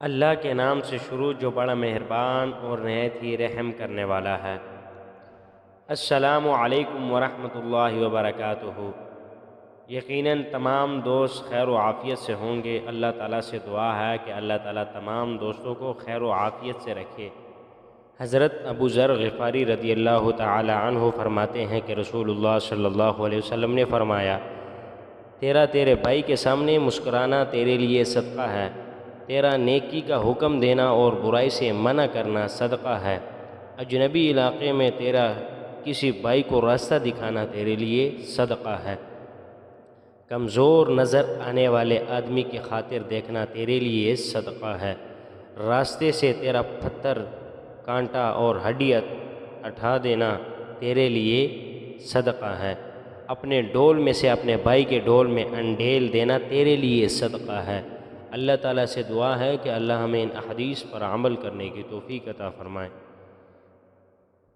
اللہ کے نام سے شروع جو بڑا مہربان اور نہایت ہی رحم کرنے والا ہے۔ السلام علیکم ورحمۃ اللہ وبرکاتہ۔ یقیناً تمام دوست خیر و عافیت سے ہوں گے۔ اللہ تعالیٰ سے دعا ہے کہ اللہ تعالیٰ تمام دوستوں کو خیر و عافیت سے رکھے۔ حضرت ابو ذر غفاری رضی اللہ تعالی عنہ فرماتے ہیں کہ رسول اللہ صلی اللہ علیہ وسلم نے فرمایا، تیرے بھائی کے سامنے مسکرانا تیرے لیے صدقہ ہے، تیرا نیکی کا حکم دینا اور برائی سے منع کرنا صدقہ ہے، اجنبی علاقے میں تیرا کسی بھائی کو راستہ دکھانا تیرے لیے صدقہ ہے، کمزور نظر آنے والے آدمی کی خاطر دیکھنا تیرے لیے صدقہ ہے، راستے سے تیرا پتھر کانٹا اور ہڈی اٹھا دینا تیرے لیے صدقہ ہے، اپنے ڈول میں سے اپنے بھائی کے ڈول میں انڈھیل دینا تیرے لیے صدقہ ہے۔ اللہ تعالیٰ سے دعا ہے کہ اللہ ہمیں ان احادیث پر عمل کرنے کی توفیق عطا فرمائے۔